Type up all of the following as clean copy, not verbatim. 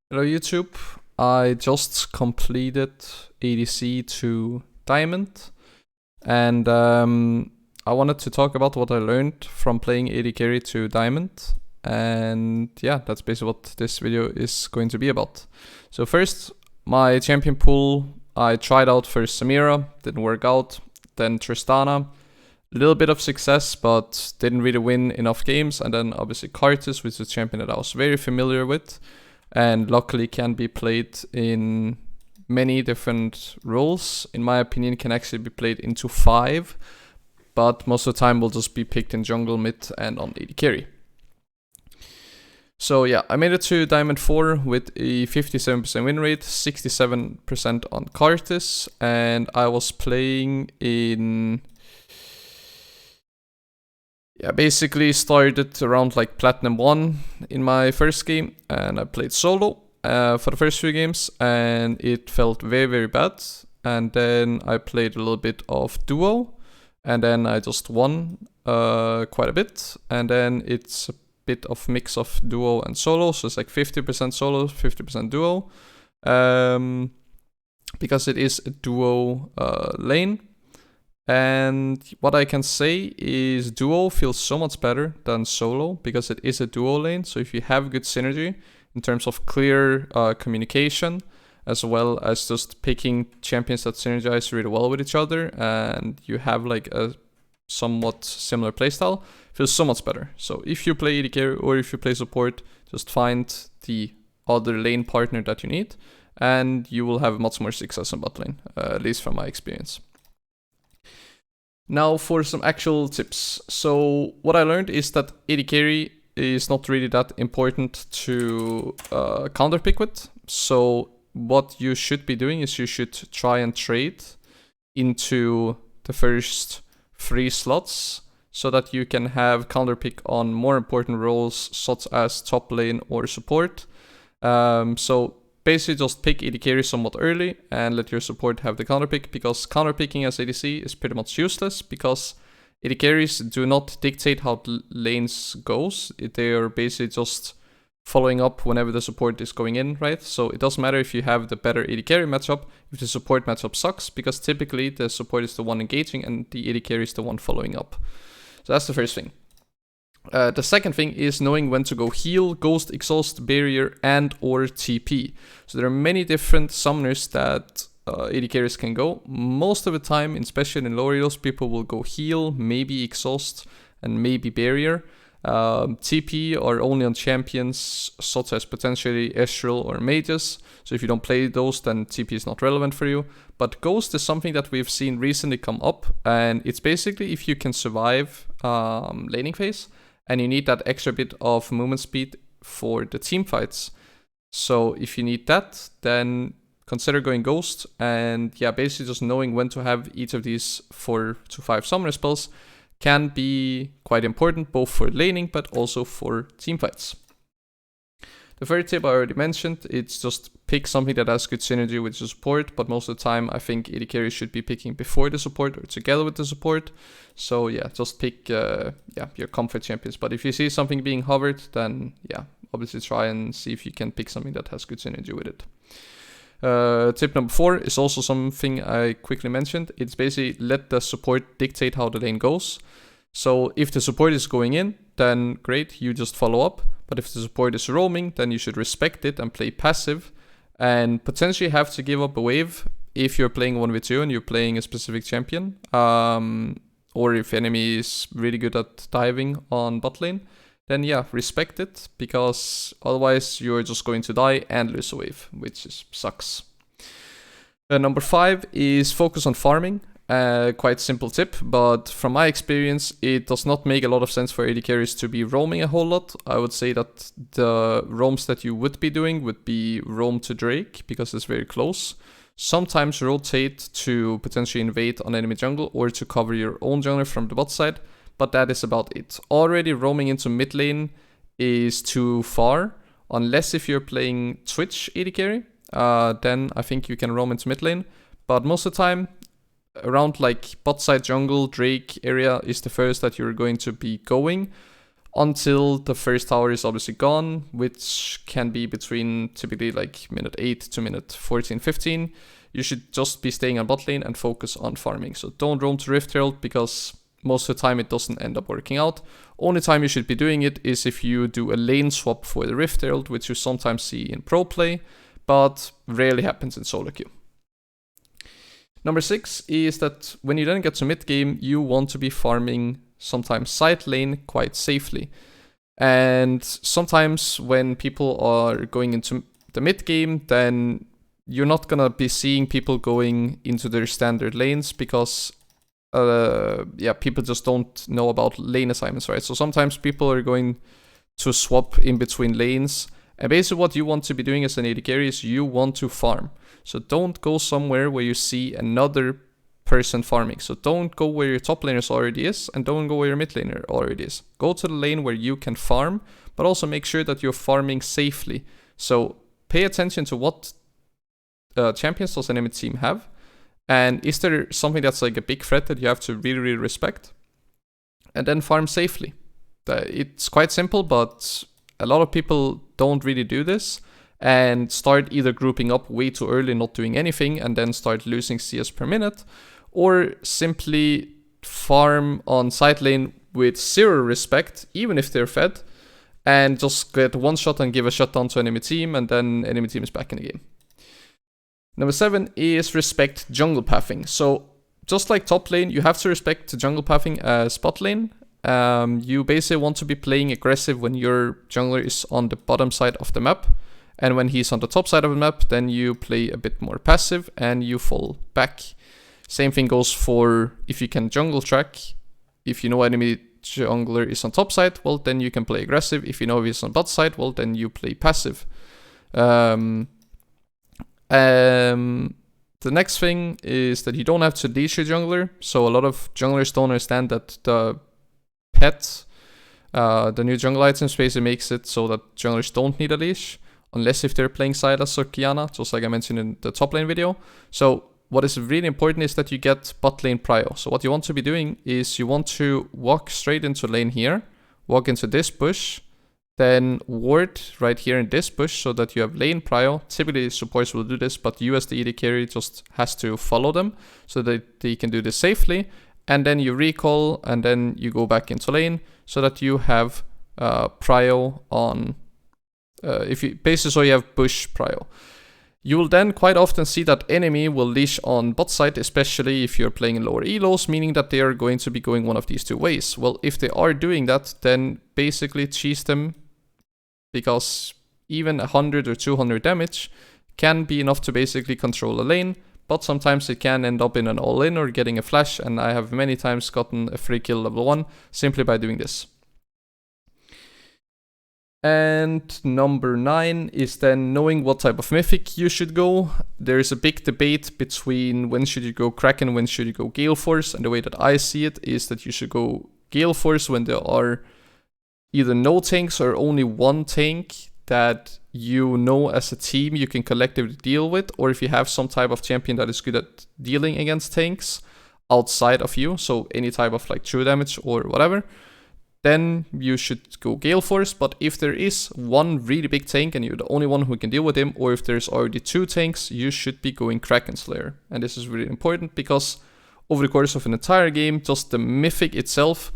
Hello YouTube, I just completed ADC to Diamond and I wanted to talk about what I learned from playing AD Carry to Diamond, and yeah, that's basically what this video is going to be about. So first, my champion pool, I tried out first Samira, didn't work out, then Tristana, a little bit of success but didn't really win enough games, and then obviously Karthus, which is a champion that I was very familiar with and luckily can be played in many different roles. In my opinion, can actually be played into 5, but most of the time will just be picked in jungle, mid, and on AD carry. So yeah, I made it to Diamond 4 with a 57% win rate, 67% on Karthus, and I was playing in... Yeah, basically started around like Platinum 1 in my first game, and I played solo for the first few games, and it felt very, very bad. And then I played a little bit of duo, and then I just won quite a bit. And then it's a bit of mix of duo and solo, so it's like 50% solo, 50% duo, because it is a duo lane. And what I can say is duo feels so much better than solo because it is a duo lane. So if you have good synergy in terms of clear communication, as well as just picking champions that synergize really well with each other, and you have like a somewhat similar playstyle, feels so much better. So if you play AD carry or if you play support, just find the other lane partner that you need, and you will have much more success in bot lane, at least from my experience. Now for some actual tips. So what I learned is that AD carry is not really that important to counter pick with. So what you should be doing is you should try and trade into the first 3 slots so that you can have counter pick on more important roles such as top lane or support. So basically just pick AD carry somewhat early and let your support have the counter pick, because counter picking as ADC is pretty much useless because AD carries do not dictate how lanes goes. They are basically just following up whenever the support is going in, right? So it doesn't matter if you have the better AD carry matchup if the support matchup sucks, because typically the support is the one engaging and the AD carry is the one following up. So that's the first thing. The second thing is knowing when to go heal, ghost, exhaust, barrier, and or TP. So there are many different summoners that AD carries can go. Most of the time, especially in lower heroes, people will go heal, maybe exhaust, and maybe barrier. TP are only on champions such as potentially Ezreal or mages. So if you don't play those, then TP is not relevant for you. But ghost is something that we've seen recently come up, and it's basically if you can survive laning phase, and you need that extra bit of movement speed for the team fights. So if you need that, then consider going Ghost. And yeah, basically just knowing when to have each of these 4 to 5 summoner spells can be quite important, both for laning, but also for team fights. The third tip I already mentioned, it's just pick something that has good synergy with the support, but most of the time I think AD carry should be picking before the support or together with the support. So yeah, just pick your comfort champions. But if you see something being hovered, then yeah, obviously try and see if you can pick something that has good synergy with it. Tip number 4 is also something I quickly mentioned. It's basically let the support dictate how the lane goes. So if the support is going in, then great, you just follow up. But if the support is roaming, then you should respect it and play passive, and potentially have to give up a wave if you're playing 1v2 and you're playing a specific champion, or if enemy is really good at diving on bot lane, then yeah, respect it, because otherwise you're just going to die and lose a wave, which sucks. Number 5 is focus on farming. Quite simple tip, but from my experience, it does not make a lot of sense for AD carries to be roaming a whole lot. I would say that the roams that you would be doing would be roam to Drake, because it's very close. Sometimes rotate to potentially invade on enemy jungle or to cover your own jungler from the bot side, but that is about it. Already roaming into mid lane is too far, unless if you're playing Twitch AD carry, then I think you can roam into mid lane, but most of the time, around like bot side jungle, Drake area is the first that you're going to be going. until the first tower is obviously gone, which can be between typically like minute 8 to minute 14, 15. You should just be staying on bot lane and focus on farming. So don't roam to Rift Herald, because most of the time it doesn't end up working out. Only time you should be doing it is if you do a lane swap for the Rift Herald, which you sometimes see in pro play, but rarely happens in solo queue. Number 6 is that when you then get to mid game, you want to be farming sometimes side lane quite safely. And sometimes when people are going into the mid game, then you're not gonna be seeing people going into their standard lanes, because people just don't know about lane assignments, right? So sometimes people are going to swap in between lanes, and basically what you want to be doing as an AD carry is you want to farm. So don't go somewhere where you see another person farming. So don't go where your top laner already is, and don't go where your mid laner already is. Go to the lane where you can farm, but also make sure that you're farming safely. So pay attention to what champions does an enemy team have, and is there something that's like a big threat that you have to really, really respect, and then farm safely. It's quite simple, but a lot of people don't really do this, and start either grouping up way too early, not doing anything, and then start losing CS per minute, or simply farm on side lane with zero respect, even if they're fed, and just get one shot and give a shutdown to enemy team, and then enemy team is back in the game. Number 7 is respect jungle pathing. So just like top lane, you have to respect jungle pathing as bot lane. You basically want to be playing aggressive when your jungler is on the bottom side of the map. And when he's on the top side of the map, then you play a bit more passive and you fall back. Same thing goes for if you can jungle track. If you know enemy jungler is on top side, well, then you can play aggressive. If you know he's on bot side, well, then you play passive. The next thing is that you don't have to leash your jungler. So a lot of junglers don't understand that the pet, the new jungle item basically makes it so that junglers don't need a leash, unless if they're playing Sylas or Qiyana, just like I mentioned in the top lane video. So what is really important is that you get bot lane prio. So what you want to be doing is you want to walk straight into lane here, walk into this bush, then ward right here in this bush so that you have lane prio. Typically supports will do this, but you as the AD carry just has to follow them so that they can do this safely. And then you recall, and then you go back into lane so that you have prio on, so you have bush prio. You will then quite often see that enemy will leash on bot side, especially if you're playing in lower elos, meaning that they are going to be going one of these two ways. Well, if they are doing that, then basically cheese them, because even 100 or 200 damage can be enough to basically control a lane, but sometimes it can end up in an all-in or getting a flash, and I have many times gotten a free kill level 1 simply by doing this. And number 9 is then knowing what type of mythic you should go. There is a big debate between when should you go Kraken, when should you go galeforce, and the way that I see it is that you should go galeforce when there are either no tanks or only one tank that you know as a team you can collectively deal with, or if you have some type of champion that is good at dealing against tanks outside of you, so any type of like true damage or whatever, then you should go galeforce. But if there is one really big tank and you're the only one who can deal with him, or if there's already 2 tanks, you should be going Kraken Slayer. And this is really important because over the course of an entire game, just the mythic itself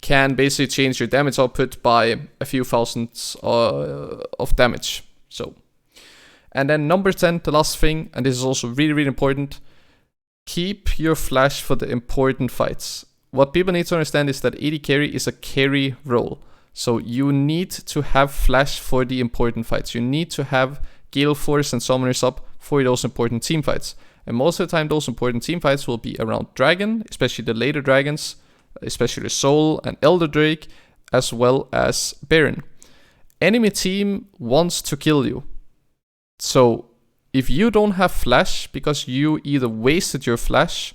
can basically change your damage output by a few thousands of damage. So, and then number 10, the last thing, and this is also really, really important, keep your flash for the important fights. What people need to understand is that AD carry is a carry role. So you need to have flash for the important fights. You need to have galeforce and summoners up for those important team fights. And most of the time, those important team fights will be around Dragon, especially the later dragons, especially Soul and Elder Drake, as well as Baron. Enemy team wants to kill you. So if you don't have flash because you either wasted your flash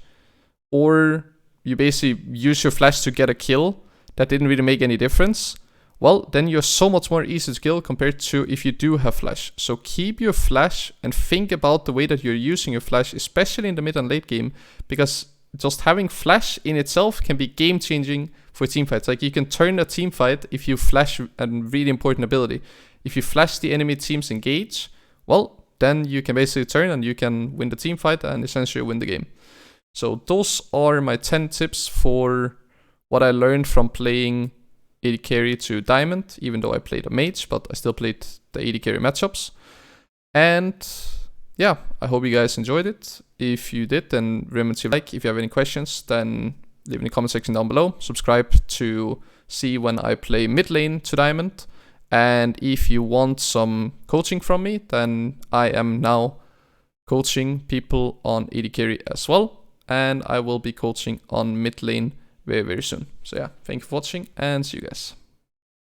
or you basically use your flash to get a kill that didn't really make any difference, well, then you're so much more easy to kill compared to if you do have flash. So keep your flash and think about the way that you're using your flash, especially in the mid and late game, because just having flash in itself can be game changing for team fights. Like, you can turn a team fight if you flash a really important ability. If you flash the enemy team's engage, well, then you can basically turn and you can win the team fight and essentially win the game. So those are my 10 tips for what I learned from playing AD carry to Diamond, even though I played a mage, but I still played the AD carry matchups. And yeah, I hope you guys enjoyed it. If you did, then remember to like. If you have any questions, then leave in the comment section down below. Subscribe to see when I play mid lane to Diamond. And if you want some coaching from me, then I am now coaching people on AD carry as well. And I will be coaching on mid lane very, very soon. So yeah, thank you for watching and see you guys.